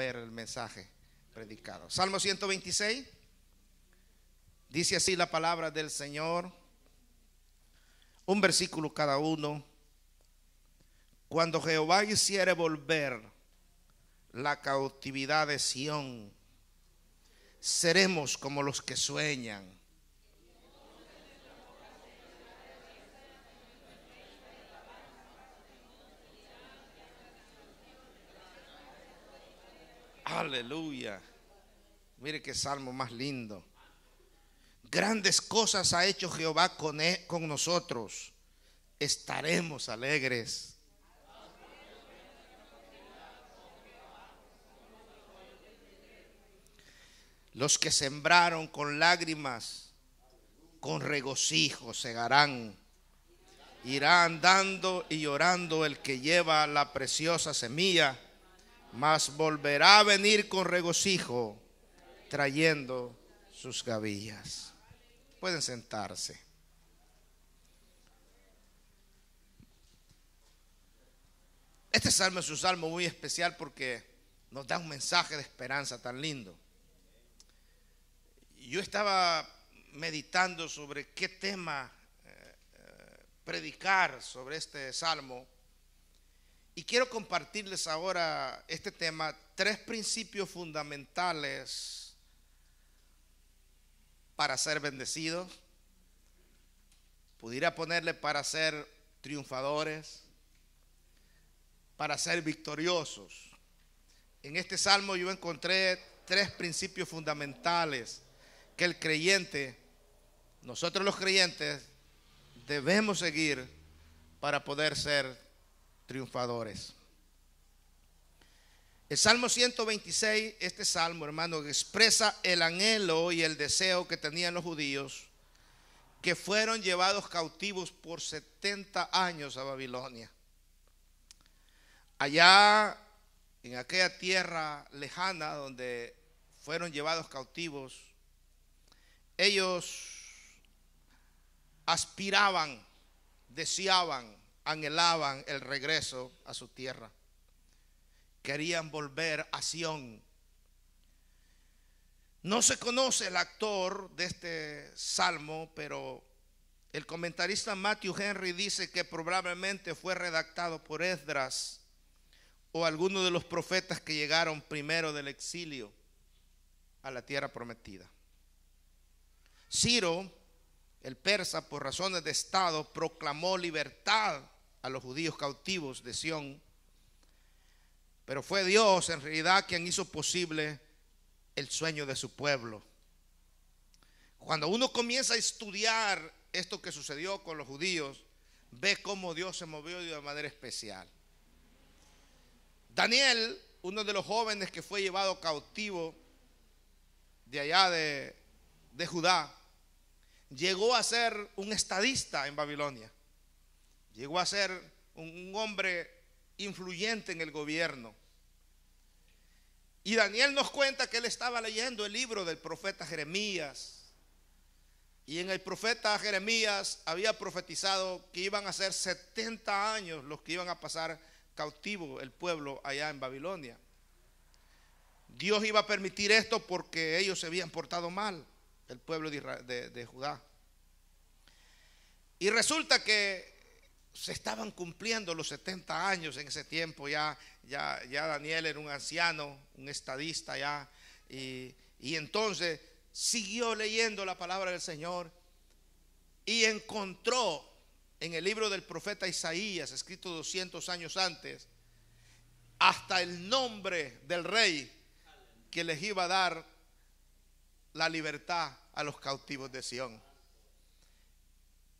ver el mensaje predicado. Salmo 126. Dice así la palabra del Señor. Un versículo cada uno. Cuando Jehová hiciere volver la cautividad de Sión, seremos como los que sueñan. Aleluya. Mire qué salmo más lindo. Grandes cosas ha hecho Jehová con nosotros. Estaremos alegres. Los que sembraron con lágrimas, con regocijo segarán. Irá andando y llorando el que lleva la preciosa semilla, mas volverá a venir con regocijo, trayendo sus gavillas. Pueden sentarse. Este salmo es un salmo muy especial porque nos da un mensaje de esperanza tan lindo. Yo estaba meditando sobre qué tema predicar sobre este salmo y quiero compartirles ahora este tema, 3 principios fundamentales para ser bendecidos. Pudiera ponerle para ser triunfadores, para ser victoriosos. En este salmo yo encontré 3 principios fundamentales que el creyente, nosotros los creyentes, debemos seguir para poder ser triunfadores. El Salmo 126, este salmo, hermano, expresa el anhelo y el deseo que tenían los judíos que fueron llevados cautivos por 70 años a Babilonia. Allá en aquella tierra lejana donde fueron llevados cautivos, ellos aspiraban, deseaban, anhelaban el regreso a su tierra. Querían volver a Sión. No se conoce el autor de este salmo, pero el comentarista Matthew Henry dice que probablemente fue redactado por Esdras o alguno de los profetas que llegaron primero del exilio a la tierra prometida. Ciro, el persa, por razones de estado, proclamó libertad a los judíos cautivos de Sión, pero fue Dios en realidad quien hizo posible el sueño de su pueblo. Cuando uno comienza a estudiar esto que sucedió con los judíos, ve cómo Dios se movió de manera especial. Daniel, uno de los jóvenes que fue llevado cautivo de allá de Judá, llegó a ser un estadista en Babilonia. Llegó a ser un hombre influyente en el gobierno. Y Daniel nos cuenta que él estaba leyendo el libro del profeta Jeremías. Y en el profeta Jeremías había profetizado que iban a ser 70 años los que iban a pasar cautivo el pueblo allá en Babilonia. Dios iba a permitir esto porque ellos se habían portado mal, el pueblo de Judá. Y resulta que se estaban cumpliendo los 70 años en ese tiempo. Ya Daniel era un anciano, un estadista ya. Y entonces siguió leyendo la palabra del Señor y encontró en el libro del profeta Isaías, escrito 200 años antes, hasta el nombre del rey que les iba a dar la libertad a los cautivos de Sión.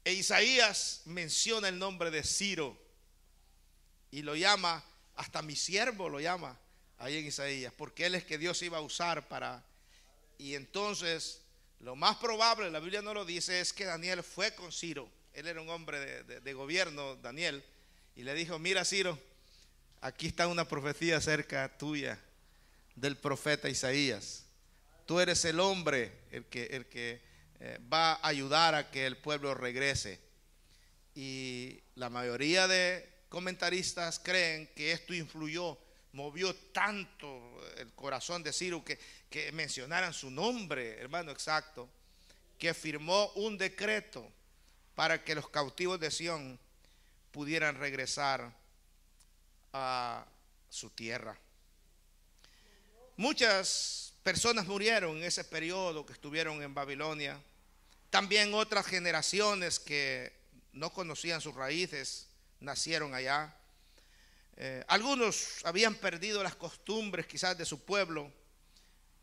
E Isaías menciona el nombre de Ciro y lo llama, hasta mi siervo lo llama ahí en Isaías, porque él es que Dios iba a usar para. Y entonces lo más probable, la Biblia no lo dice, es que Daniel fue con Ciro. Él era un hombre de gobierno, Daniel, y le dijo: mira, Ciro, aquí está una profecía cerca tuya del profeta Isaías. Tú eres el hombre el que va a ayudar a que el pueblo regrese. Y la mayoría de comentaristas creen que esto influyó, movió tanto el corazón de Ciro que mencionaran su nombre, hermano, exacto, que firmó un decreto para que los cautivos de Sión pudieran regresar a su tierra. Muchas personas murieron en ese periodo que estuvieron en Babilonia. También otras generaciones que no conocían sus raíces nacieron allá. Algunos habían perdido las costumbres quizás de su pueblo,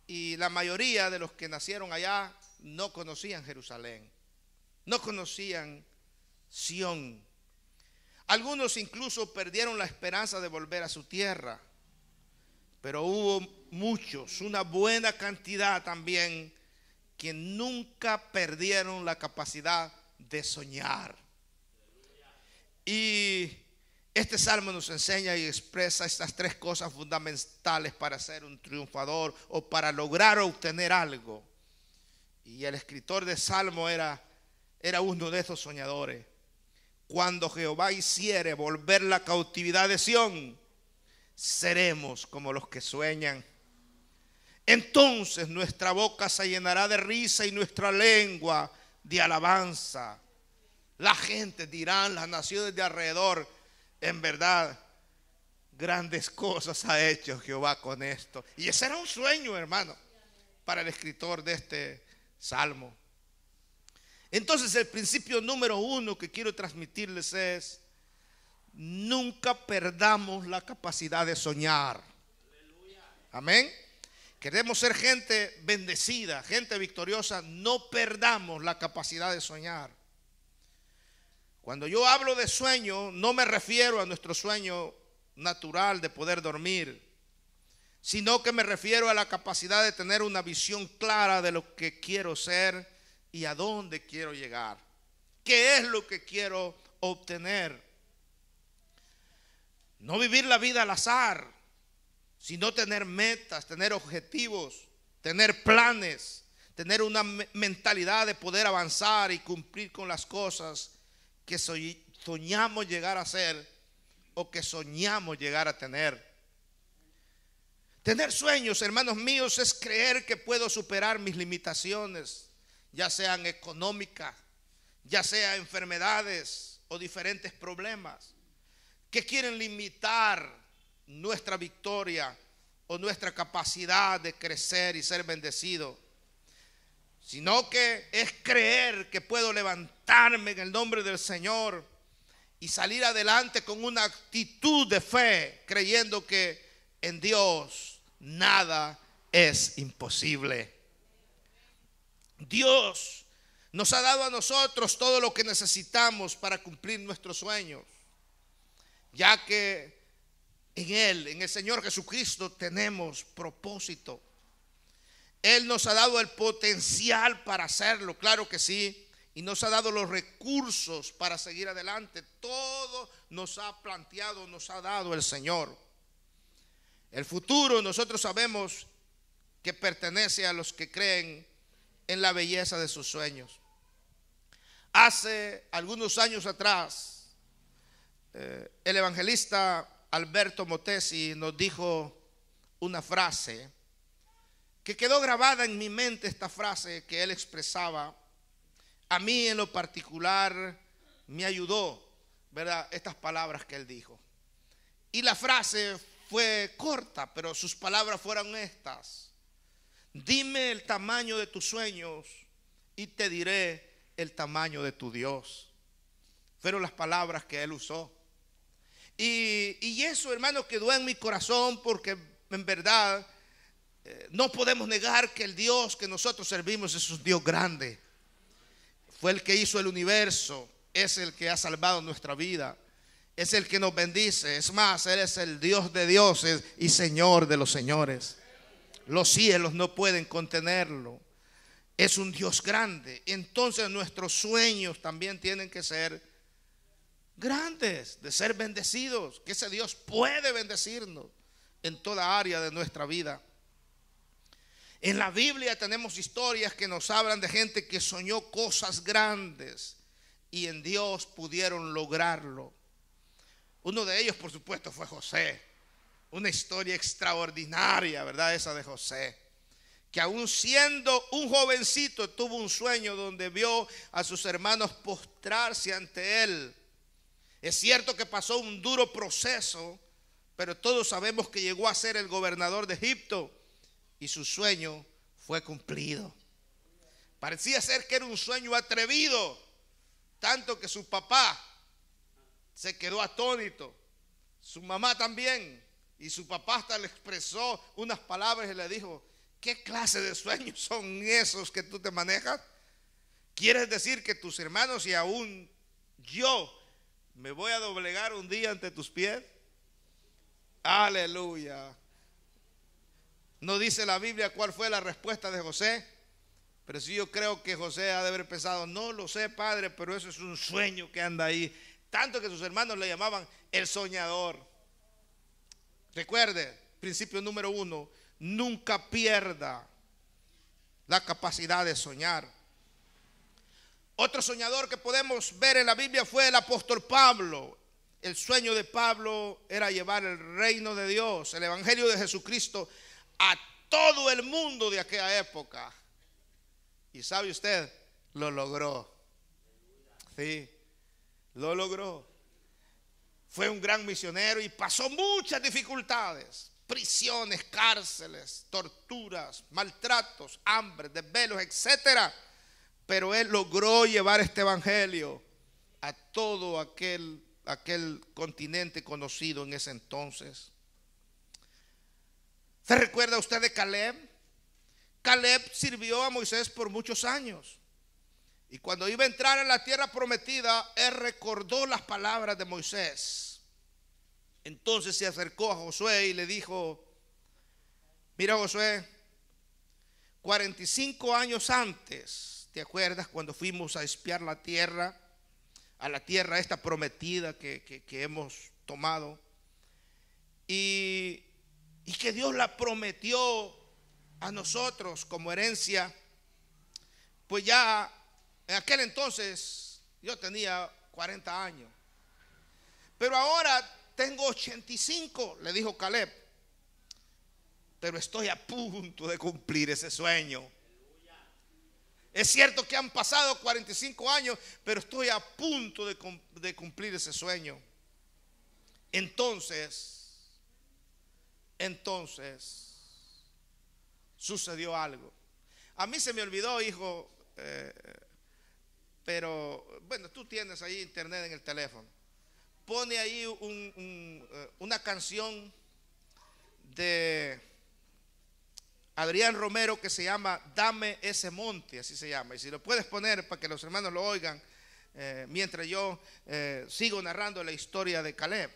y la mayoría de los que nacieron allá no conocían Jerusalén, no conocían Sión. Algunos incluso perdieron la esperanza de volver a su tierra, pero hubo muchos, una buena cantidad también, que nunca perdieron la capacidad de soñar. Y este salmo nos enseña y expresa estas tres cosas fundamentales para ser un triunfador o para lograr obtener algo. Y el escritor de salmo era uno de esos soñadores. Cuando Jehová hiciere volver la cautividad de Sión, seremos como los que sueñan. Entonces nuestra boca se llenará de risa y nuestra lengua de alabanza. La gente dirán, las naciones de alrededor, en verdad, grandes cosas ha hecho Jehová con esto. Y ese era un sueño, hermano, para el escritor de este salmo. Entonces el principio número 1 que quiero transmitirles es: nunca perdamos la capacidad de soñar. Amén. Queremos ser gente bendecida, gente victoriosa. No perdamos la capacidad de soñar. Cuando yo hablo de sueño, no me refiero a nuestro sueño natural de poder dormir, sino que me refiero a la capacidad de tener una visión clara de lo que quiero ser y a dónde quiero llegar. ¿Qué es lo que quiero obtener? No vivir la vida al azar, sino tener metas, tener objetivos, tener planes, tener una mentalidad de poder avanzar y cumplir con las cosas que soñamos llegar a ser o que soñamos llegar a tener. Tener sueños, hermanos míos, es creer que puedo superar mis limitaciones, ya sean económicas, ya sean enfermedades o diferentes problemas que quieren limitar nuestra victoria o nuestra capacidad de crecer y ser bendecido, sino que es creer que puedo levantarme en el nombre del Señor y salir adelante con una actitud de fe, creyendo que en Dios nada es imposible. Dios nos ha dado a nosotros todo lo que necesitamos para cumplir nuestros sueños, ya que en Él, en el Señor Jesucristo, tenemos propósito. Él nos ha dado el potencial para hacerlo, claro que sí, y nos ha dado los recursos para seguir adelante. Todo nos ha planteado, nos ha dado el Señor. El futuro, nosotros sabemos que pertenece a los que creen en la belleza de sus sueños. Hace algunos años atrás, el evangelista Alberto Motesi nos dijo una frase que quedó grabada en mi mente. Esta frase que él expresaba, a mí en lo particular me ayudó, ¿verdad? Estas palabras que él dijo. Y la frase fue corta, pero sus palabras fueron estas: dime el tamaño de tus sueños y te diré el tamaño de tu Dios. Fueron las palabras que él usó. Y eso, hermano, quedó en mi corazón, porque en verdad no podemos negar que el Dios que nosotros servimos es un Dios grande. Fue el que hizo el universo, es el que ha salvado nuestra vida, es el que nos bendice. Es más, Él es el Dios de dioses y Señor de los señores. Los cielos no pueden contenerlo. Es un Dios grande. Entonces nuestros sueños también tienen que ser grandes, de ser bendecidos, que ese Dios puede bendecirnos en toda área de nuestra vida. En la Biblia tenemos historias que nos hablan de gente que soñó cosas grandes y en Dios pudieron lograrlo. Uno de ellos, por supuesto, fue José. Una historia extraordinaria, ¿verdad? Esa de José, que aún siendo un jovencito tuvo un sueño donde vio a sus hermanos postrarse ante él. Es cierto que pasó un duro proceso, pero todos sabemos que llegó a ser el gobernador de Egipto y su sueño fue cumplido. Parecía ser que era un sueño atrevido, tanto que su papá se quedó atónito, su mamá también, y su papá hasta le expresó unas palabras y le dijo: ¿qué clase de sueños son esos que tú te manejas? ¿Quieres decir que tus hermanos y aún yo me voy a doblegar un día ante tus pies? Aleluya. No dice la Biblia cuál fue la respuesta de José, pero sí yo creo que José ha de haber pensado: no lo sé, padre, pero eso es un sueño que anda ahí. Tanto que sus hermanos le llamaban el soñador. Recuerde, principio número 1, nunca pierda la capacidad de soñar. Otro soñador que podemos ver en la Biblia fue el apóstol Pablo. El sueño de Pablo era llevar el reino de Dios, el evangelio de Jesucristo, a todo el mundo de aquella época. Y sabe usted, lo logró. Sí, lo logró. Fue un gran misionero y pasó muchas dificultades: prisiones, cárceles, torturas, maltratos, hambre, desvelos, etcétera. Pero él logró llevar este evangelio a todo aquel continente conocido en ese entonces. ¿Se recuerda usted de Caleb? Caleb sirvió a Moisés por muchos años, y cuando iba a entrar en la tierra prometida, él recordó las palabras de Moisés. Entonces se acercó a Josué y le dijo: mira, Josué, 45 años antes, ¿te acuerdas cuando fuimos a espiar la tierra, a la tierra esta prometida que hemos tomado, y que Dios la prometió a nosotros como herencia? Pues ya en aquel entonces yo tenía 40 años, pero ahora tengo 85, le dijo Caleb, pero estoy a punto de cumplir ese sueño. Es cierto que han pasado 45 años, pero estoy a punto de cumplir ese sueño. Entonces sucedió algo. A mí se me olvidó, hijo, pero bueno, tú tienes ahí internet en el teléfono. Pone ahí una canción de Adrián Romero que se llama Dame ese monte, así se llama. Y si lo puedes poner para que los hermanos lo oigan, mientras yo sigo narrando la historia de Caleb.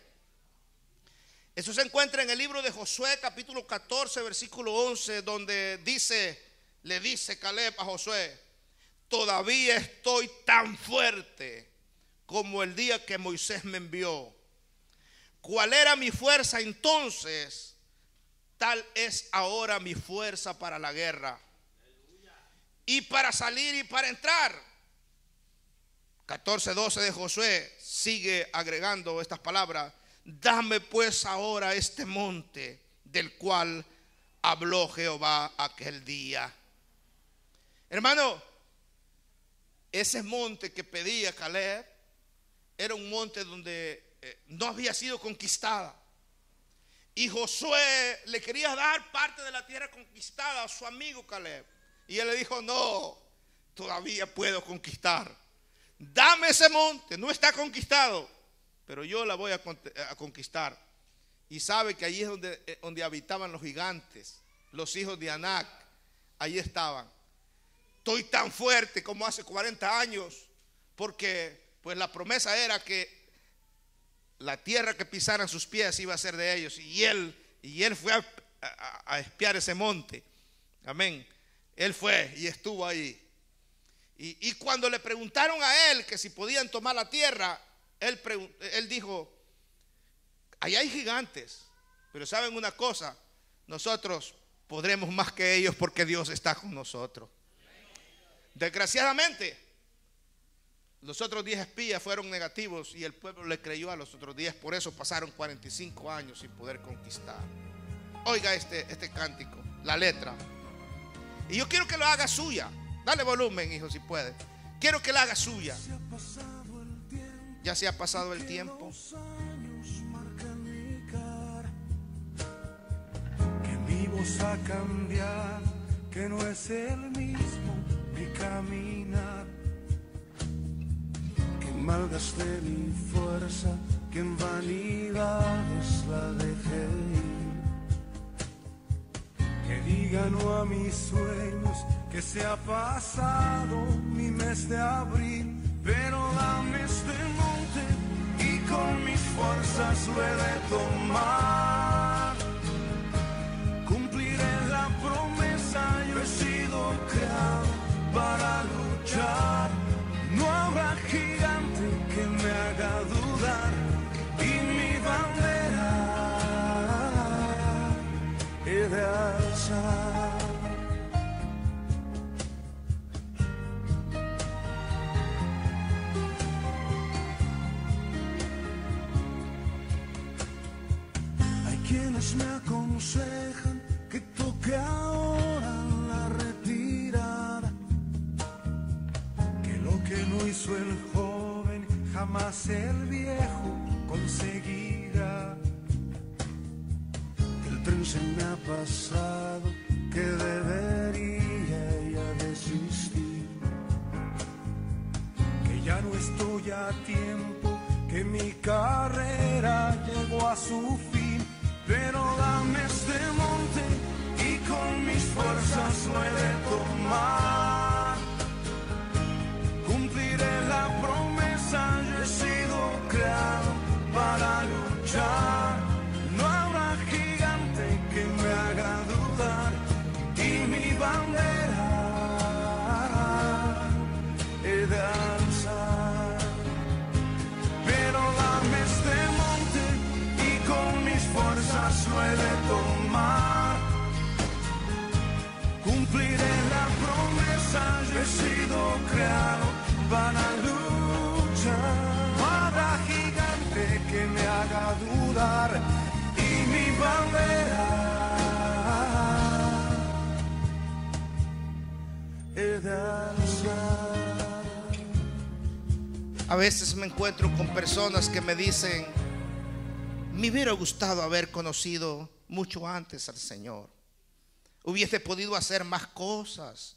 Eso se encuentra en el libro de Josué, capítulo 14, versículo 11, donde le dice Caleb a Josué: todavía estoy tan fuerte como el día que Moisés me envió. ¿Cuál era mi fuerza entonces? Tal es ahora mi fuerza para la guerra, y para salir y para entrar. 14:12 de Josué sigue agregando estas palabras: dame pues ahora este monte del cual habló Jehová aquel día. Hermano, ese monte que pedía Caleb era un monte donde no había sido conquistada, y Josué le quería dar parte de la tierra conquistada a su amigo Caleb, y él le dijo: no, todavía puedo conquistar. Dame ese monte, no está conquistado, pero yo la voy a conquistar. Y sabe que allí es donde habitaban los gigantes, los hijos de Anac. Allí estaban. Estoy tan fuerte como hace 40 años, porque pues la promesa era que la tierra que pisaran sus pies iba a ser de ellos. Y él fue a espiar ese monte. Amén. Él fue y estuvo ahí. Y cuando le preguntaron a él que si podían tomar la tierra, él dijo: allá hay gigantes, pero saben una cosa, nosotros podremos más que ellos porque Dios está con nosotros. Desgraciadamente, Los otros 10 espías fueron negativos y el pueblo le creyó a los otros 10. Por eso pasaron 45 años sin poder conquistar. Oiga este cántico, la letra. Y yo quiero que lo haga suya. Dale volumen, hijo, si puede. Quiero que la haga suya. Ya se ha pasado el tiempo. Que mi voz ha cambiado, que no es el mismo mi caminar. Que malgasté mi fuerza, que en vanidades la dejé ir. Que diga no a mis sueños, que se ha pasado mi mes de abril. Pero dame este monte y con mis fuerzas lo he de tomar. Cumpliré la promesa, yo he sido creado para luchar. No habrá gigante que me haga dudar y mi bandera he de alzar. Quienes me aconsejan que toque ahora la retirada, que lo que no hizo el joven jamás el viejo conseguirá. El tren se me ha pasado, que debería ya desistir, que ya no estoy a tiempo, que mi carrera llegó a su fin. Pero dame este monte y con mis fuerzas lo he de tomar. Cumpliré la promesa, yo he sido creado para luchar. No habrá gigante que me haga dudar y mi bandera he de alzar. Pero dame este monte y con mis fuerzas lo he de tomar. Cumpliré la promesa, yo he sido creado para luchar. No habrá gigante que me haga dudar y mi bandera he de alzar. A veces me encuentro con personas que me dicen: me hubiera gustado haber conocido mucho antes al Señor. Hubiese podido hacer más cosas.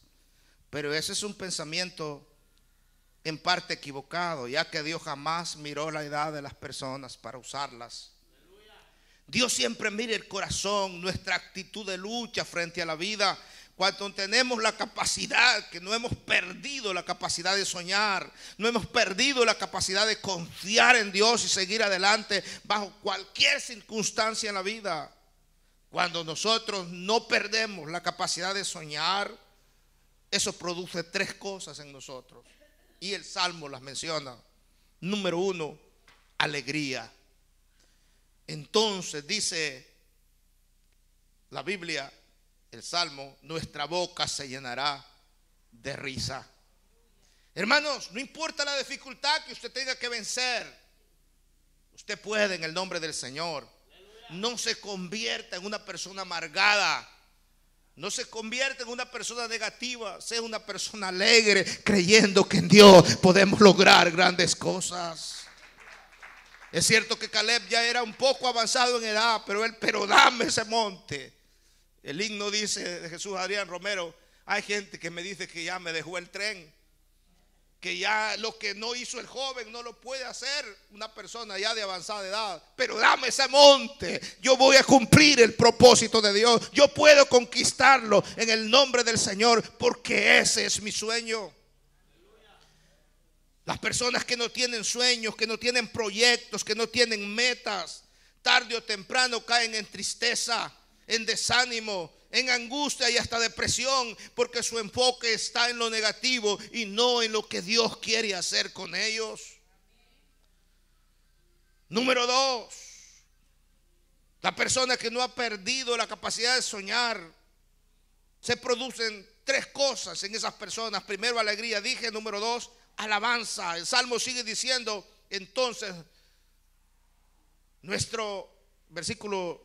Pero ese es un pensamiento en parte equivocado, ya que Dios jamás miró la edad de las personas para usarlas. Dios siempre mira el corazón, nuestra actitud de lucha frente a la vida. Cuando tenemos la capacidad, que no hemos perdido la capacidad de soñar, no hemos perdido la capacidad de confiar en Dios y seguir adelante bajo cualquier circunstancia en la vida. Cuando nosotros no perdemos la capacidad de soñar, eso produce 3 cosas en nosotros. Y el Salmo las menciona. Número 1, alegría. Entonces dice la Biblia, el Salmo, nuestra boca se llenará de risa. Hermanos, no importa la dificultad que usted tenga que vencer, usted puede en el nombre del Señor. No se convierta en una persona amargada, no se convierta en una persona negativa. Sea una persona alegre, creyendo que en Dios podemos lograr grandes cosas. Es cierto que Caleb ya era un poco avanzado en edad, pero dame ese monte. El himno dice de Jesús Adrián Romero: hay gente que me dice que ya me dejó el tren, que ya lo que no hizo el joven no lo puede hacer una persona ya de avanzada edad. Pero dame ese monte, yo voy a cumplir el propósito de Dios, yo puedo conquistarlo en el nombre del Señor, porque ese es mi sueño. Las personas que no tienen sueños, que no tienen proyectos, que no tienen metas, tarde o temprano caen en tristeza, en desánimo, en angustia y hasta depresión, porque su enfoque está en lo negativo y no en lo que Dios quiere hacer con ellos. Número 2, la persona que no ha perdido la capacidad de soñar. Se producen 3 cosas en esas personas. Primero, alegría, dije. Número 2, alabanza. El Salmo sigue diciendo, entonces, versículo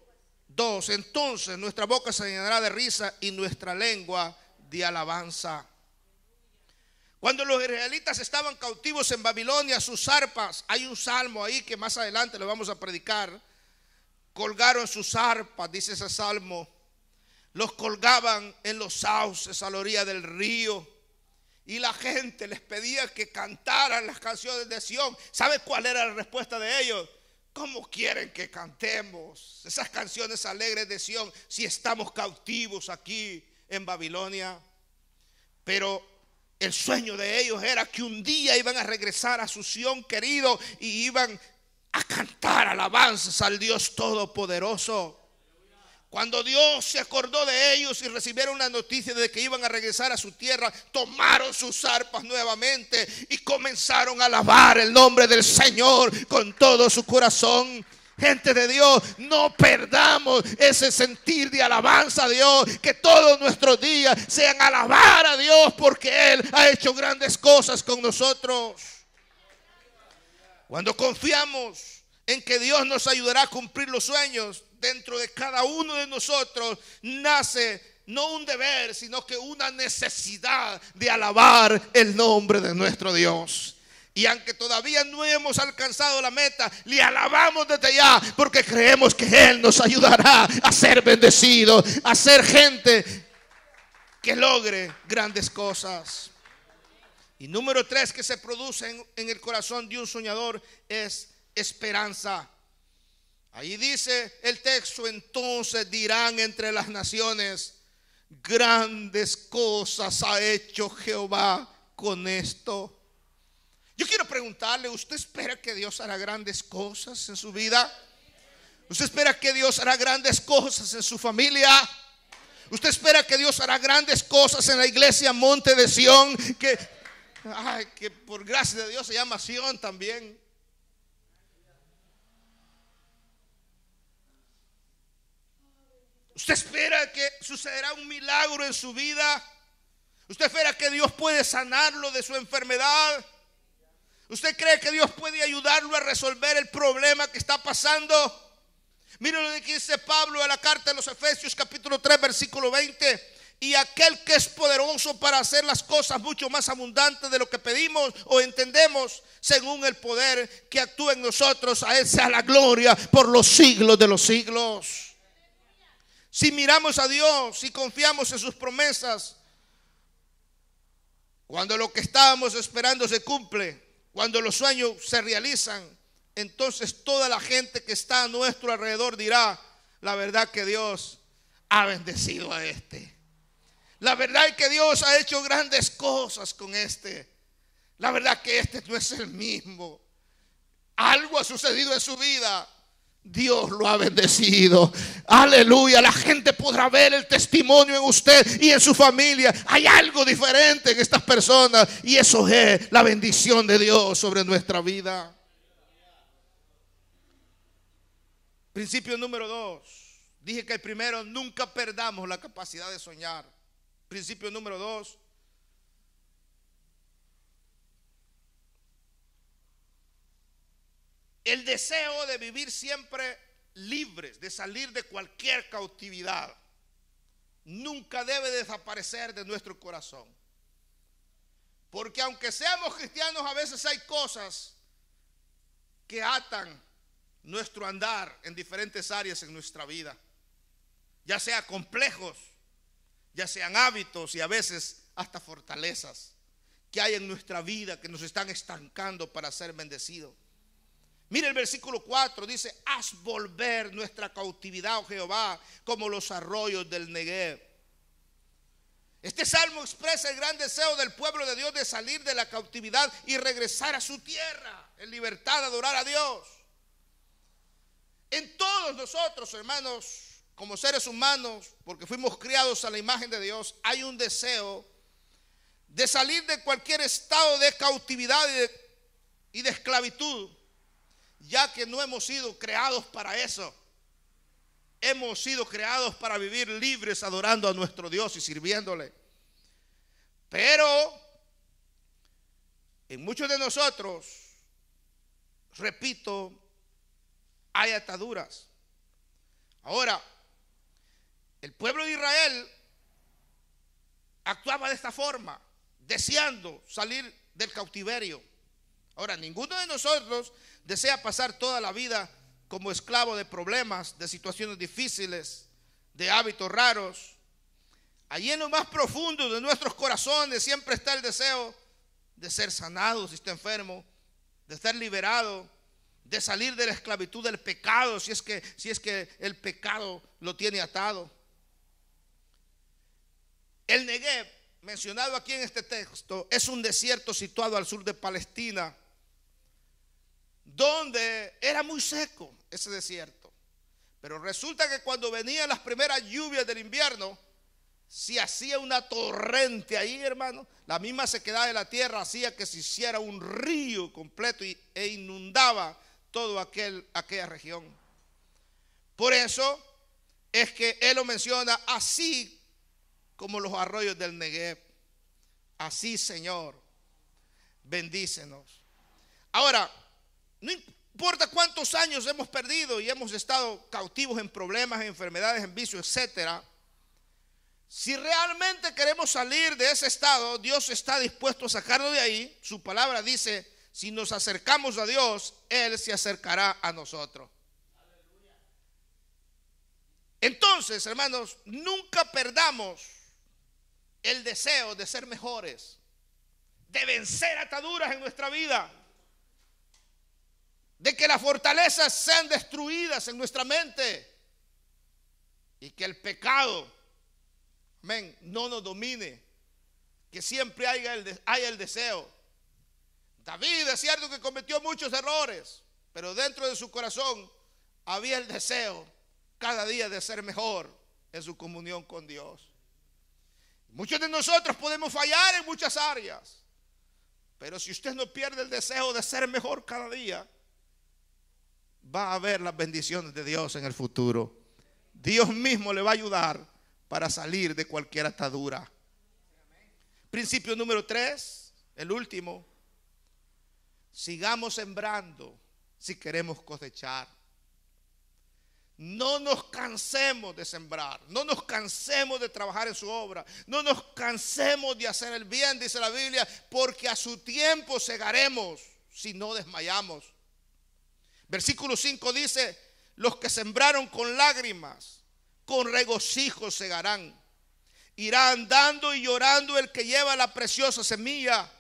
2, entonces nuestra boca se llenará de risa y nuestra lengua de alabanza. Cuando los israelitas estaban cautivos en Babilonia, sus arpas, hay un salmo ahí que más adelante lo vamos a predicar, colgaron sus arpas, dice ese salmo, los colgaban en los sauces a la orilla del río, y la gente les pedía que cantaran las canciones de Sión. ¿Sabe cuál era la respuesta de ellos? ¿Cómo quieren que cantemos esas canciones alegres de Sión si estamos cautivos aquí en Babilonia? Pero el sueño de ellos era que un día iban a regresar a su Sión querido y iban a cantar alabanzas al Dios Todopoderoso. Cuando Dios se acordó de ellos y recibieron la noticia de que iban a regresar a su tierra, tomaron sus arpas nuevamente y comenzaron a alabar el nombre del Señor con todo su corazón. Gente de Dios, no perdamos ese sentir de alabanza a Dios, que todos nuestros días sean alabar a Dios porque Él ha hecho grandes cosas con nosotros. Cuando confiamos en que Dios nos ayudará a cumplir los sueños, dentro de cada uno de nosotros nace no un deber, sino que una necesidad de alabar el nombre de nuestro Dios. Y aunque todavía no hemos alcanzado la meta, le alabamos desde ya, porque creemos que Él nos ayudará a ser bendecidos, a ser gente que logre grandes cosas. Y número 3 que se produce en el corazón de un soñador es esperanza. Ahí dice el texto, entonces dirán entre las naciones, grandes cosas ha hecho Jehová con esto. Yo quiero preguntarle, ¿usted espera que Dios hará grandes cosas en su vida? ¿Usted espera que Dios hará grandes cosas en su familia? ¿Usted espera que Dios hará grandes cosas en la iglesia Monte de Sión? Que por gracia de Dios se llama Sión también. ¿Usted espera que sucederá un milagro en su vida? ¿Usted espera que Dios puede sanarlo de su enfermedad? ¿Usted cree que Dios puede ayudarlo a resolver el problema que está pasando? Miren lo que dice Pablo en la carta de los Efesios capítulo 3 versículo 20. Y aquel que es poderoso para hacer las cosas mucho más abundantes de lo que pedimos o entendemos, según el poder que actúa en nosotros, a Él sea la gloria por los siglos de los siglos. Si miramos a Dios y confiamos en sus promesas, cuando lo que estábamos esperando se cumple, cuando los sueños se realizan, entonces toda la gente que está a nuestro alrededor dirá, la verdad que Dios ha bendecido a este. La verdad es que Dios ha hecho grandes cosas con este. La verdad que este no es el mismo. Algo ha sucedido en su vida. Dios lo ha bendecido. Aleluya. La gente podrá ver el testimonio en usted y en su familia. Hay algo diferente en estas personas, y eso es la bendición de Dios sobre nuestra vida. Principio número 2. Dije que el primero, nunca perdamos la capacidad de soñar. Principio número 2. El deseo de vivir siempre libres, de salir de cualquier cautividad, nunca debe desaparecer de nuestro corazón. Porque aunque seamos cristianos, a veces hay cosas que atan nuestro andar en diferentes áreas en nuestra vida, ya sea complejos, ya sean hábitos y a veces hasta fortalezas que hay en nuestra vida que nos están estancando para ser bendecidos. Mire el versículo 4, dice, haz volver nuestra cautividad, oh Jehová, como los arroyos del Negev. Este salmo expresa el gran deseo del pueblo de Dios de salir de la cautividad y regresar a su tierra en libertad, adorar a Dios. En todos nosotros, hermanos, como seres humanos, porque fuimos criados a la imagen de Dios, hay un deseo de salir de cualquier estado de cautividad y de esclavitud, ya que no hemos sido creados para eso. Hemos sido creados para vivir libres, adorando a nuestro Dios y sirviéndole. Pero en muchos de nosotros, repito, hay ataduras. Ahora, el pueblo de Israel actuaba de esta forma, deseando salir del cautiverio. Ahora, ninguno de nosotros desea pasar toda la vida como esclavo de problemas, de situaciones difíciles, de hábitos raros. Allí en lo más profundo de nuestros corazones siempre está el deseo de ser sanado si está enfermo, de ser liberado, de salir de la esclavitud del pecado si es que el pecado lo tiene atado. El Negev, mencionado aquí en este texto, es un desierto situado al sur de Palestina, donde era muy seco ese desierto. Pero resulta que cuando venían las primeras lluvias del invierno, se hacía una torrente ahí, hermano. La misma sequedad de la tierra hacía que se hiciera un río completo e inundaba toda aquella región. Por eso es que él lo menciona así como los arroyos del Negev. Así, Señor, bendícenos. Ahora, no importa cuántos años hemos perdido y hemos estado cautivos en problemas, en enfermedades, en vicios, etcétera. Si realmente queremos salir de ese estado, Dios está dispuesto a sacarlo de ahí. Su palabra dice, si nos acercamos a Dios, Él se acercará a nosotros. Entonces, hermanos, nunca perdamos el deseo de ser mejores, de vencer ataduras en nuestra vida, de que las fortalezas sean destruidas en nuestra mente y que el pecado, amén, no nos domine, que siempre haya el deseo. David es cierto que cometió muchos errores, pero dentro de su corazón había el deseo cada día de ser mejor en su comunión con Dios. Muchos de nosotros podemos fallar en muchas áreas, pero si usted no pierde el deseo de ser mejor cada día, va a ver las bendiciones de Dios en el futuro. Dios mismo le va a ayudar para salir de cualquier atadura. Principio número 3, el último. Sigamos sembrando si queremos cosechar. No nos cansemos de sembrar, no nos cansemos de trabajar en su obra, no nos cansemos de hacer el bien, dice la Biblia, porque a su tiempo segaremos si no desmayamos. Versículo 5 dice, los que sembraron con lágrimas, con regocijo segarán. Irá andando y llorando el que lleva la preciosa semilla,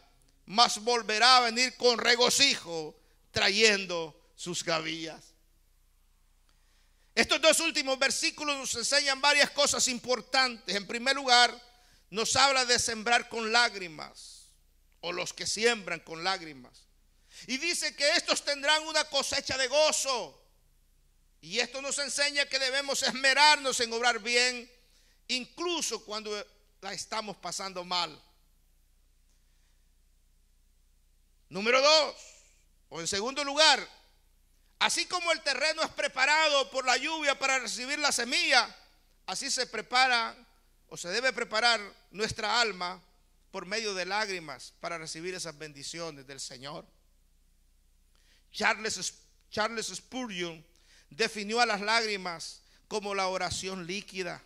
mas volverá a venir con regocijo trayendo sus gavillas. Estos dos últimos versículos nos enseñan varias cosas importantes. En primer lugar, nos habla de sembrar con lágrimas, o los que siembran con lágrimas. Y dice que estos tendrán una cosecha de gozo. Y esto nos enseña que debemos esmerarnos en obrar bien, incluso cuando la estamos pasando mal. Número 2, o en segundo lugar, así como el terreno es preparado por la lluvia para recibir la semilla, así se prepara o se debe preparar nuestra alma por medio de lágrimas para recibir esas bendiciones del Señor. Charles Spurgeon definió a las lágrimas como la oración líquida.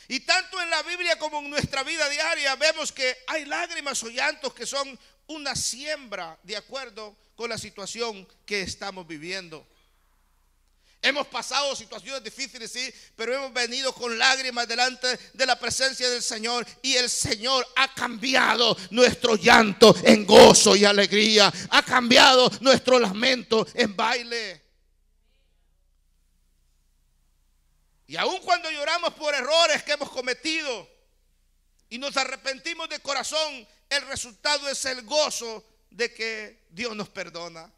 Y tanto en la Biblia como en nuestra vida diaria vemos que hay lágrimas o llantos que son una siembra de acuerdo con la situación que estamos viviendo. Hemos pasado situaciones difíciles, sí, pero hemos venido con lágrimas delante de la presencia del Señor, y el Señor ha cambiado nuestro llanto en gozo y alegría, ha cambiado nuestro lamento en baile. Y aun cuando lloramos por errores que hemos cometido y nos arrepentimos de corazón, el resultado es el gozo de que Dios nos perdona.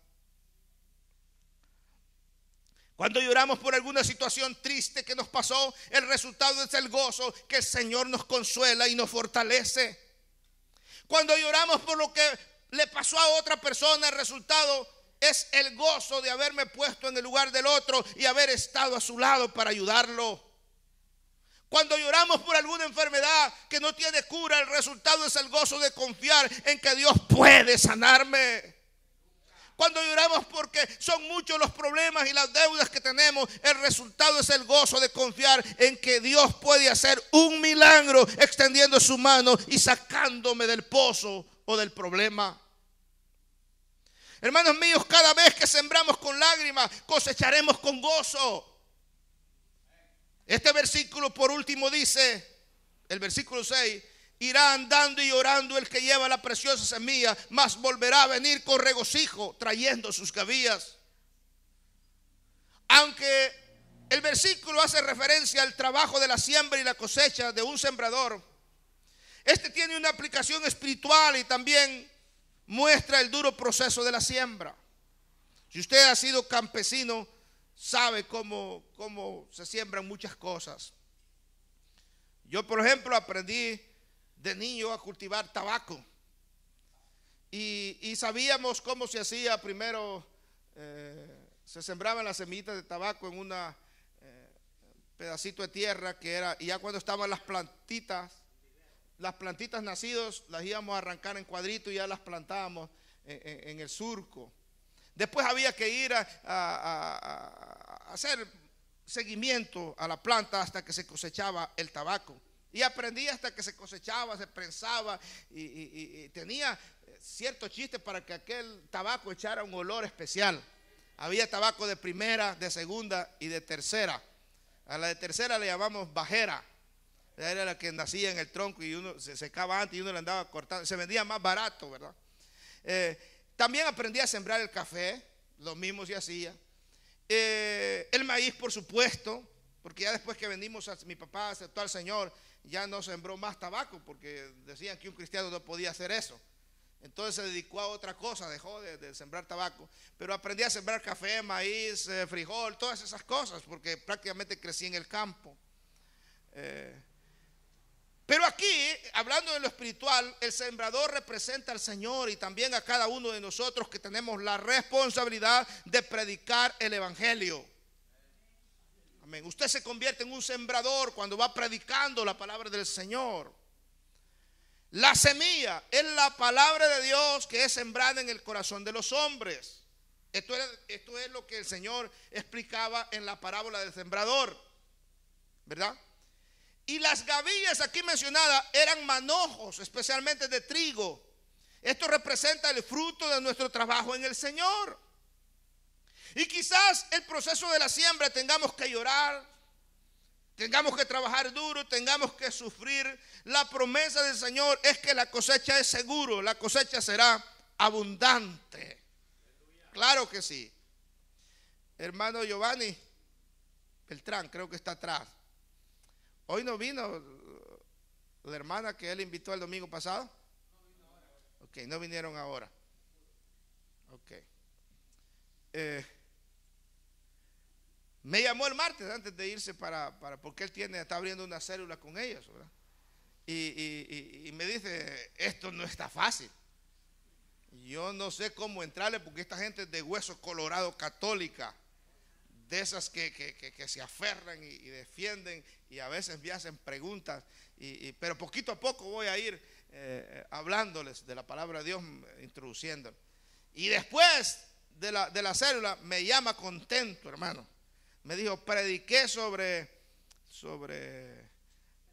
Cuando lloramos por alguna situación triste que nos pasó, el resultado es el gozo que el Señor nos consuela y nos fortalece. Cuando lloramos por lo que le pasó a otra persona, el resultado es el gozo de haberme puesto en el lugar del otro y haber estado a su lado para ayudarlo. Cuando lloramos por alguna enfermedad que que no tiene cura, el resultado es el gozo de confiar en que Dios puede sanarme. Cuando lloramos porque son muchos los problemas y las deudas que tenemos, el resultado es el gozo de confiar en que Dios puede hacer un milagro extendiendo su mano y sacándome del pozo o del problema. Hermanos míos, cada vez que sembramos con lágrimas, cosecharemos con gozo. Este versículo por último dice, el versículo 6, irá andando y llorando el que lleva la preciosa semilla, mas volverá a venir con regocijo trayendo sus gavillas. Aunque el versículo hace referencia al trabajo de la siembra y la cosecha de un sembrador, este tiene una aplicación espiritual y también muestra el duro proceso de la siembra. Si usted ha sido campesino, sabe cómo se siembran muchas cosas. Yo, por ejemplo, aprendí de niño a cultivar tabaco y sabíamos cómo se hacía. Primero se sembraban las semillitas de tabaco en un pedacito de tierra que era, y ya cuando estaban las plantitas nacidas, las íbamos a arrancar en cuadritos y ya las plantábamos en el surco. Después había que ir a hacer seguimiento a la planta hasta que se cosechaba el tabaco. Y aprendí hasta que se cosechaba, se prensaba y tenía cierto chiste para que aquel tabaco echara un olor especial. Había tabaco de primera, de segunda y de tercera. A la de tercera le llamamos bajera. Era la que nacía en el tronco y uno se secaba antes y uno le andaba cortando. Se vendía más barato, ¿verdad? También aprendí a sembrar el café, lo mismo se hacía. El maíz, por supuesto, porque ya después que vendimos, mi papá aceptó al Señor, ya no sembró más tabaco porque decían que un cristiano no podía hacer eso. Entonces se dedicó a otra cosa, dejó de sembrar tabaco. Pero aprendí a sembrar café, maíz, frijol, todas esas cosas, porque prácticamente crecí en el campo. Pero aquí, hablando de lo espiritual, el sembrador representa al Señor y también a cada uno de nosotros que tenemos la responsabilidad de predicar el evangelio. Amén. Usted se convierte en un sembrador cuando va predicando la palabra del Señor. La semilla es la palabra de Dios que es sembrada en el corazón de los hombres. Esto es lo que el Señor explicaba en la parábola del sembrador, ¿verdad? Y las gavillas aquí mencionadas eran manojos, especialmente de trigo. Esto representa el fruto de nuestro trabajo en el Señor. Y quizás el proceso de la siembra tengamos que llorar, tengamos que trabajar duro, tengamos que sufrir. La promesa del Señor es que la cosecha es seguro, la cosecha será abundante. Claro que sí. Hermano Giovanni Beltrán, creo que está atrás. Hoy no vino la hermana que él invitó el domingo pasado. Ok, no vinieron ahora. Ok. Me llamó el martes antes de irse porque él está abriendo una célula con ellos, ¿verdad? Y me dice, esto no está fácil. Yo no sé cómo entrarle porque esta gente es de hueso colorado católica, de esas que se aferran y defienden y a veces me hacen preguntas, pero poquito a poco voy a ir hablándoles de la palabra de Dios, introduciéndoles. Y después de la célula me llama contento, hermano. Me dijo, prediqué sobre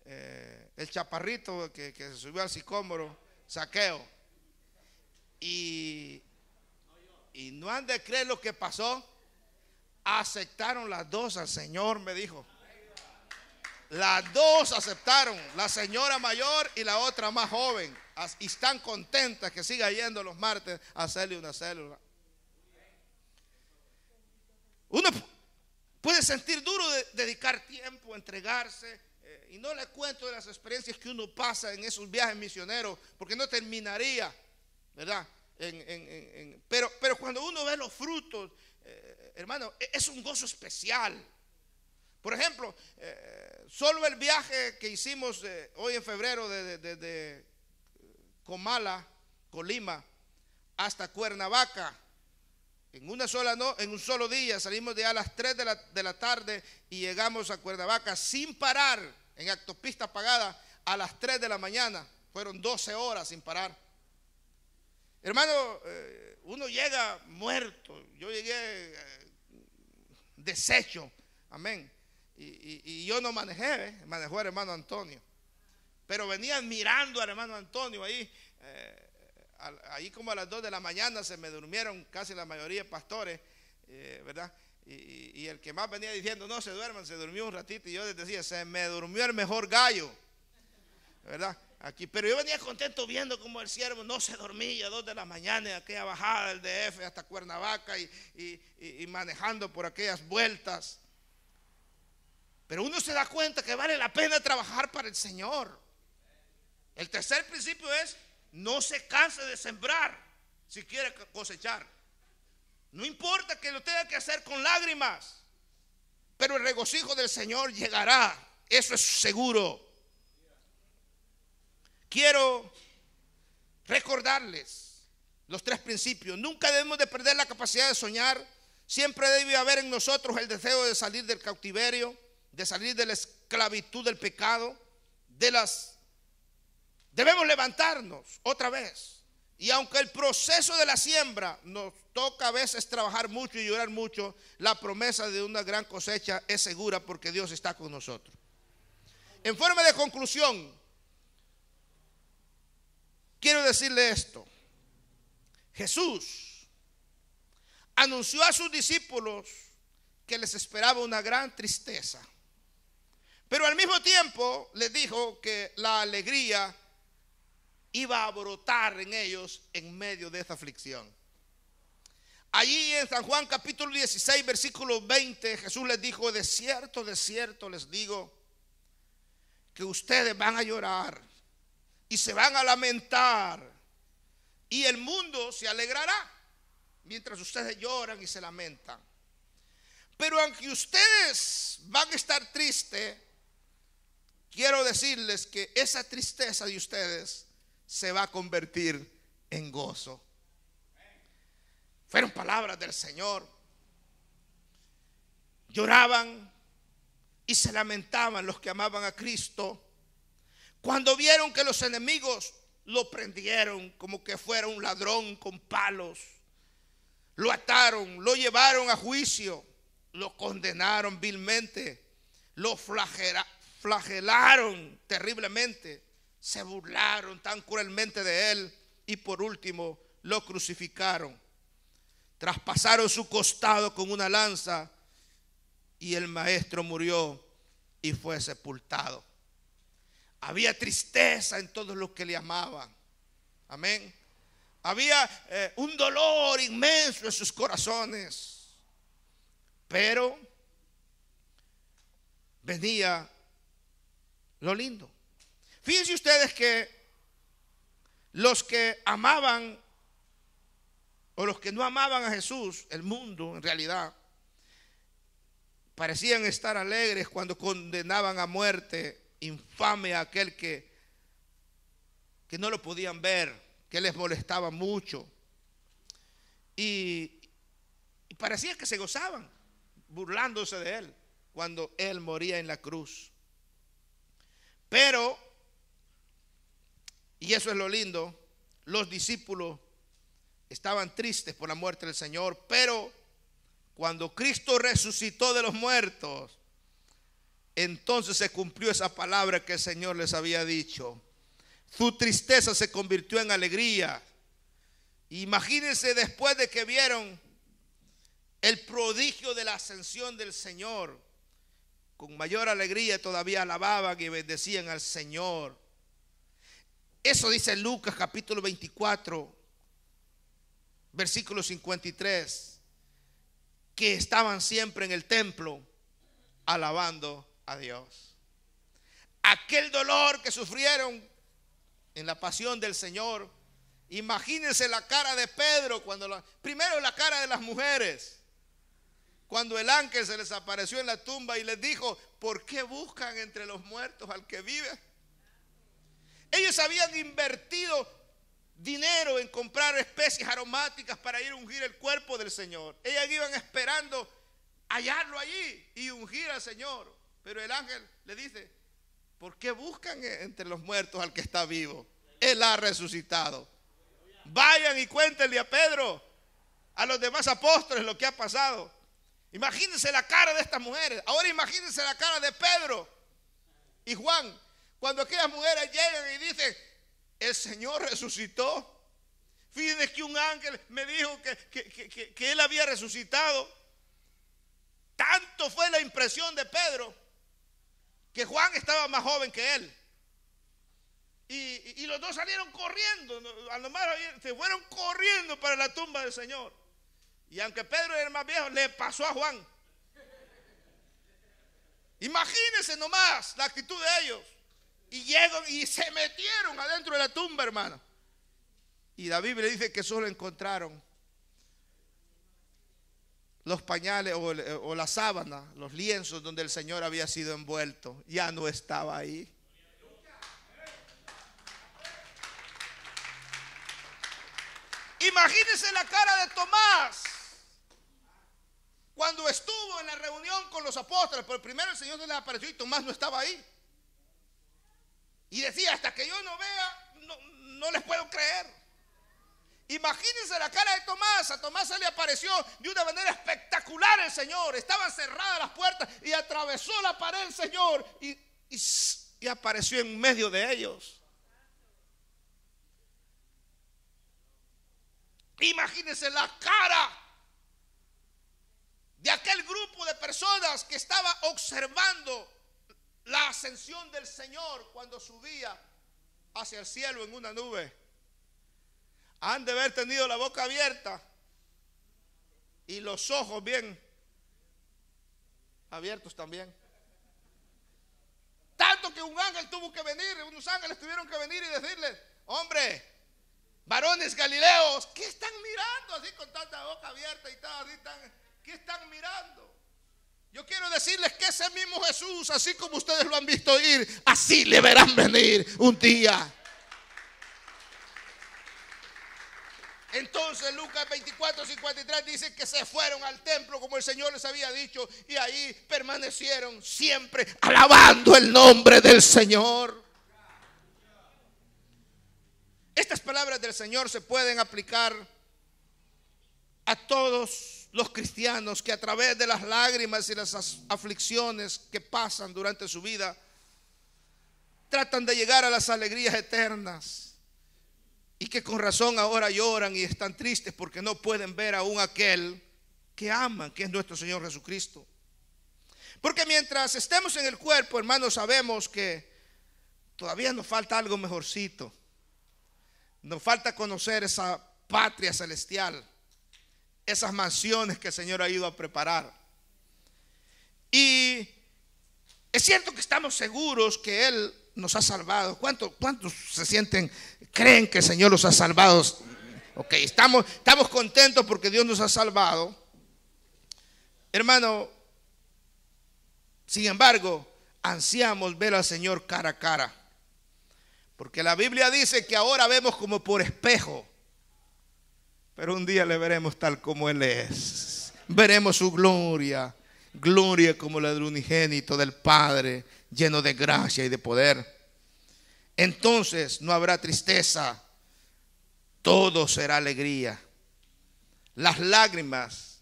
el chaparrito que se subió al sicómoro, Zaqueo. Y no han de creer lo que pasó. Aceptaron las dos al Señor, me dijo. Las dos aceptaron, la señora mayor y la otra más joven. Y están contentas que siga yendo los martes a hacerle una célula. Uno puede sentir duro de dedicar tiempo, entregarse. Y no le cuento de las experiencias que uno pasa en esos viajes misioneros, porque no terminaría, ¿verdad? Pero cuando uno ve los frutos, hermano, es un gozo especial. Por ejemplo, solo el viaje que hicimos hoy en febrero de Comala, Colima, hasta Cuernavaca, en un solo día salimos de a las 3 de la tarde y llegamos a Cuernavaca sin parar en autopista pagada a a las 3 de la mañana. Fueron 12 horas sin parar. Hermano, uno llega muerto. Yo llegué deshecho. Amén. Y yo no manejé, manejó el hermano Antonio. Pero venían mirando al hermano Antonio ahí. Ahí como a las 2 de la mañana se me durmieron casi la mayoría de pastores, ¿verdad? Y el que más venía diciendo, no se duerman, se durmió un ratito. Y yo les decía, se me durmió el mejor gallo, ¿verdad? Aquí, pero yo venía contento viendo como el siervo no se dormía a 2 de la mañana, en aquella bajada del DF hasta Cuernavaca y manejando por aquellas vueltas. Pero uno se da cuenta que vale la pena trabajar para el Señor. El tercer principio es: no se canse de sembrar si quiere cosechar. No importa que lo tenga que hacer con lágrimas, pero el regocijo del Señor llegará. Eso es seguro. Quiero recordarles los 3 principios. Nunca debemos de perder la capacidad de soñar. Siempre debe haber en nosotros el deseo de salir del cautiverio, de salir de la esclavitud del pecado, debemos levantarnos otra vez. Y aunque el proceso de la siembra nos toca a veces trabajar mucho y llorar mucho, la promesa de una gran cosecha es segura porque Dios está con nosotros. En forma de conclusión, quiero decirle esto. Jesús anunció a sus discípulos que les esperaba una gran tristeza, pero al mismo tiempo les dijo que la alegría iba a brotar en ellos en medio de esta aflicción. Allí en San Juan capítulo 16 versículo 20, Jesús les dijo: de cierto les digo que ustedes van a llorar y se van a lamentar, y el mundo se alegrará mientras ustedes lloran y se lamentan. Pero aunque ustedes van a estar tristes, quiero decirles que esa tristeza de ustedes se va a convertir en gozo. Fueron palabras del Señor. Lloraban y se lamentaban los que amaban a Cristo cuando vieron que los enemigos lo prendieron como que fuera un ladrón con palos. Lo ataron, lo llevaron a juicio, lo condenaron vilmente, lo flagelaron terriblemente, se burlaron tan cruelmente de él y por último lo crucificaron. Traspasaron su costado con una lanza y el maestro murió y fue sepultado. Había tristeza en todos los que le amaban. Amén. Había un dolor inmenso en sus corazones. Pero venía lo lindo. Fíjense ustedes que los que amaban o los que no amaban a Jesús, el mundo en realidad, parecían estar alegres cuando condenaban a muerte infame a aquel que no lo podían ver, que les molestaba mucho. Y parecía que se gozaban burlándose de él cuando él moría en la cruz. Pero, y eso es lo lindo, los discípulos estaban tristes por la muerte del Señor, pero cuando Cristo resucitó de los muertos, entonces se cumplió esa palabra que el Señor les había dicho. Su tristeza se convirtió en alegría. Imagínense, después de que vieron el prodigio de la ascensión del Señor, con mayor alegría todavía alababan y bendecían al Señor. Eso dice Lucas capítulo 24 versículo 53, que estaban siempre en el templo alabando a Dios. Aquel dolor que sufrieron en la pasión del Señor, imagínense la cara de Pedro primero la cara de las mujeres, cuando el ángel se les apareció en la tumba y les dijo: ¿por qué buscan entre los muertos al que vive? Ellos habían invertido dinero en comprar especies aromáticas para ir a ungir el cuerpo del Señor. Ellas iban esperando hallarlo allí y ungir al Señor. Pero el ángel le dice: ¿Por qué buscan entre los muertos al que está vivo? Él ha resucitado. Vayan y cuéntenle a Pedro, a los demás apóstoles lo que ha pasado. Imagínense la cara de estas mujeres. Ahora imagínense la cara de Pedro y Juan cuando aquellas mujeres llegan y dicen: el Señor resucitó. Fíjense que un ángel me dijo que él había resucitado. Tanto fue la impresión de Pedro que Juan estaba más joven que él. Y los dos salieron corriendo. A lo más se fueron corriendo para la tumba del Señor. Y aunque Pedro era el más viejo, le pasó a Juan. Imagínense nomás la actitud de ellos. Y llegan y se metieron adentro de la tumba, hermano. Y la Biblia dice que solo encontraron los pañales o la sábana, los lienzos donde el Señor había sido envuelto. Ya no estaba ahí. Imagínense la cara de Tomás cuando estuvo en la reunión con los apóstoles. Pero primero el Señor se les apareció y Tomás no estaba ahí. Y decía: hasta que yo no vea, no les puedo creer. Imagínense la cara de Tomás. A Tomás se le apareció de una manera espectacular el Señor. Estaban cerradas las puertas y atravesó la pared el Señor y apareció en medio de ellos. Imagínense la cara de aquel grupo de personas que estaba observando la ascensión del Señor cuando subía hacia el cielo en una nube. Han de haber tenido la boca abierta y los ojos bien abiertos también. Tanto que un ángel tuvo que venir, unos ángeles tuvieron que venir y decirle: hombre, varones galileos, ¿qué están mirando así con tanta boca abierta y tal? ¿Qué están mirando? Yo quiero decirles que ese mismo Jesús, así como ustedes lo han visto ir, así le verán venir un día. Entonces Lucas 24:53 dice que se fueron al templo como el Señor les había dicho, y ahí permanecieron siempre alabando el nombre del Señor. Estas palabras del Señor se pueden aplicar a todos los cristianos que a través de las lágrimas y las aflicciones que pasan durante su vida tratan de llegar a las alegrías eternas, y que con razón ahora lloran y están tristes porque no pueden ver aún aquel que aman, que es nuestro Señor Jesucristo. Porque mientras estemos en el cuerpo, hermanos, sabemos que todavía nos falta algo mejorcito. Nos falta conocer esa patria celestial, esas mansiones que el Señor ha ido a preparar. Y es cierto que estamos seguros que Él nos ha salvado. ¿Cuántos se sienten, creen que el Señor los ha salvado? Ok, estamos contentos porque Dios nos ha salvado. Hermano, sin embargo, ansiamos ver al Señor cara a cara. Porque la Biblia dice que ahora vemos como por espejo, pero un día le veremos tal como Él es. Veremos su gloria, gloria como la del unigénito del Padre, lleno de gracia y de poder. Entonces no habrá tristeza, todo será alegría. Las lágrimas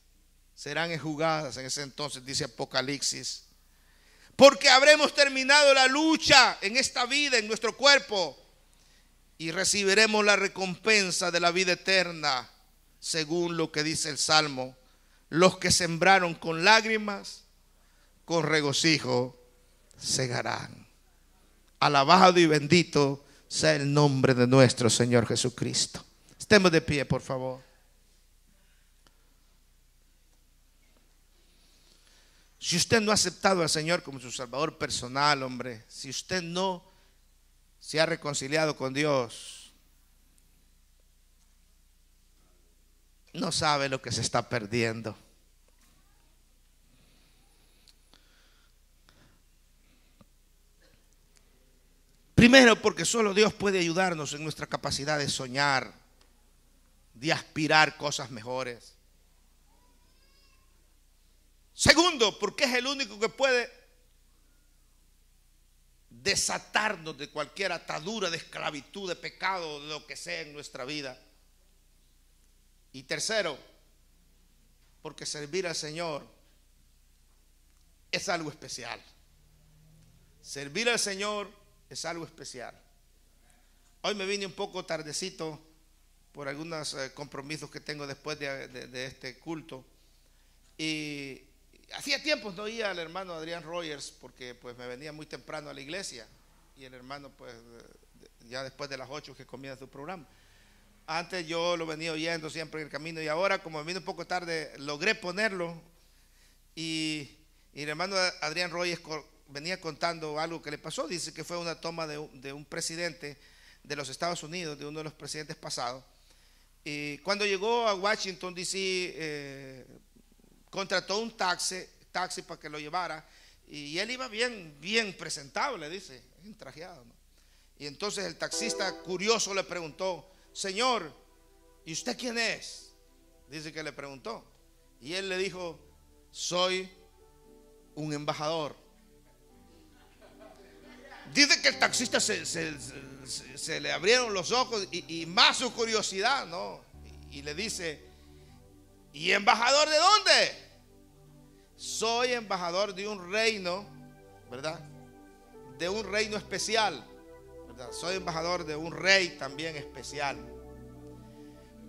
serán enjugadas en ese entonces, dice Apocalipsis. Porque habremos terminado la lucha en esta vida, en nuestro cuerpo, y recibiremos la recompensa de la vida eterna, según lo que dice el Salmo: los que sembraron con lágrimas, con regocijo segarán. Alabado y bendito sea el nombre de nuestro Señor Jesucristo. Estemos de pie, por favor. Si usted no ha aceptado al Señor como su Salvador personal, hombre, si usted no se ha reconciliado con Dios, no sabe lo que se está perdiendo. Primero, porque solo Dios puede ayudarnos en nuestra capacidad de soñar, de aspirar cosas mejores. Segundo, porque es el único que puede desatarnos de cualquier atadura de esclavitud, de pecado, de lo que sea en nuestra vida. Y tercero, porque servir al Señor es algo especial. Servir al Señor es algo especial. Hoy me vine un poco tardecito por algunos compromisos que tengo después de este culto. Y hacía tiempo no oía al hermano Adrián Rogers, porque pues me venía muy temprano a la iglesia. Y el hermano pues ya después de las 8 que comienza su programa. Antes yo lo venía oyendo siempre en el camino, y ahora como me vine un poco tarde logré ponerlo. Y el hermano Adrián Rogers venía contando algo que le pasó. Dice que fue una toma de un presidente de los Estados Unidos, de uno de los presidentes pasados. Y cuando llegó a Washington DC, contrató un taxi para que lo llevara, y él iba bien presentable, dice, bien trajeado, ¿no? Y entonces el taxista curioso le preguntó: señor, ¿y usted quién es? Dice que le preguntó, y él le dijo: soy un embajador. Dice que el taxista se le abrieron los ojos y más su curiosidad, ¿no? Y le dice: ¿y embajador de dónde? Soy embajador de un reino, ¿verdad? De un reino especial, ¿verdad? Soy embajador de un rey también especial.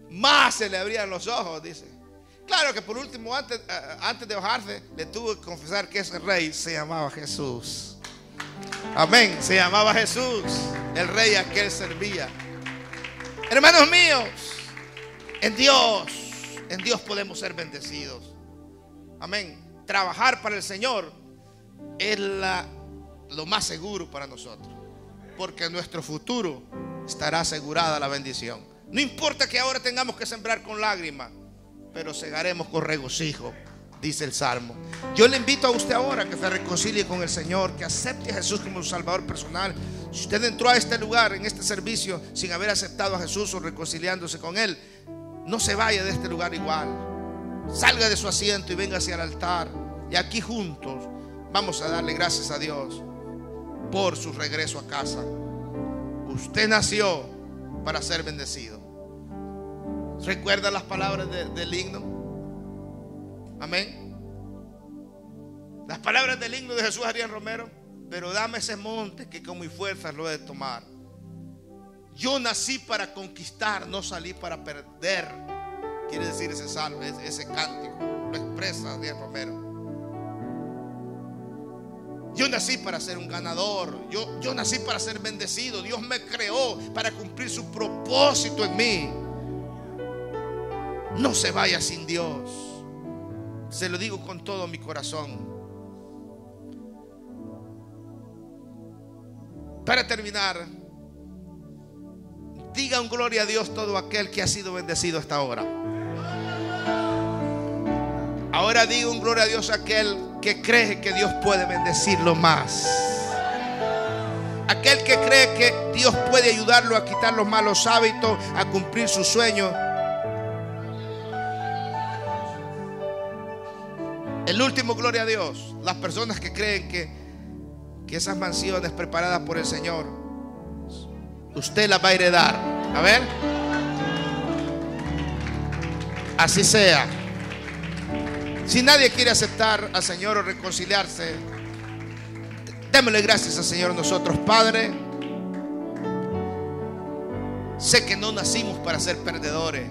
Más se le abrían los ojos, dice. Claro que por último, antes de bajarse, le tuvo que confesar que ese rey se llamaba Jesús. Amén, se llamaba Jesús, el rey a que él servía. Hermanos míos, en Dios podemos ser bendecidos. Amén. Trabajar para el Señor es lo más seguro para nosotros, porque en nuestro futuro estará asegurada la bendición. No importa que ahora tengamos que sembrar con lágrimas, pero segaremos con regocijo, dice el Salmo. Yo le invito a usted ahora que se reconcilie con el Señor, que acepte a Jesús como su Salvador personal. Si usted entró a este lugar, en este servicio, sin haber aceptado a Jesús o reconciliándose con Él, no se vaya de este lugar igual. Salga de su asiento y venga hacia el altar, y aquí juntos vamos a darle gracias a Dios por su regreso a casa. Usted nació para ser bendecido. ¿Recuerda las palabras del himno? Amén. Las palabras del himno de Jesús Adrián Romero: pero dame ese monte que con mis fuerzas lo he de tomar. Yo nací para conquistar, no salí para perder. Quiere decir ese salmo, ese cántico, lo expresa Adrián Romero. Yo nací para ser un ganador. Yo nací para ser bendecido. Dios me creó para cumplir su propósito en mí. No se vaya sin Dios. Se lo digo con todo mi corazón. Para terminar, diga un gloria a Dios todo aquel que ha sido bendecido hasta ahora. Ahora diga un gloria a Dios aquel que cree que Dios puede bendecirlo más. Aquel que cree que Dios puede ayudarlo a quitar los malos hábitos, a cumplir sus sueños. El último, gloria a Dios, las personas que creen que esas mansiones preparadas por el Señor, usted las va a heredar. A ver, así sea. Si nadie quiere aceptar al Señor o reconciliarse, démosle gracias al Señor nosotros. Padre, sé que no nacimos para ser perdedores.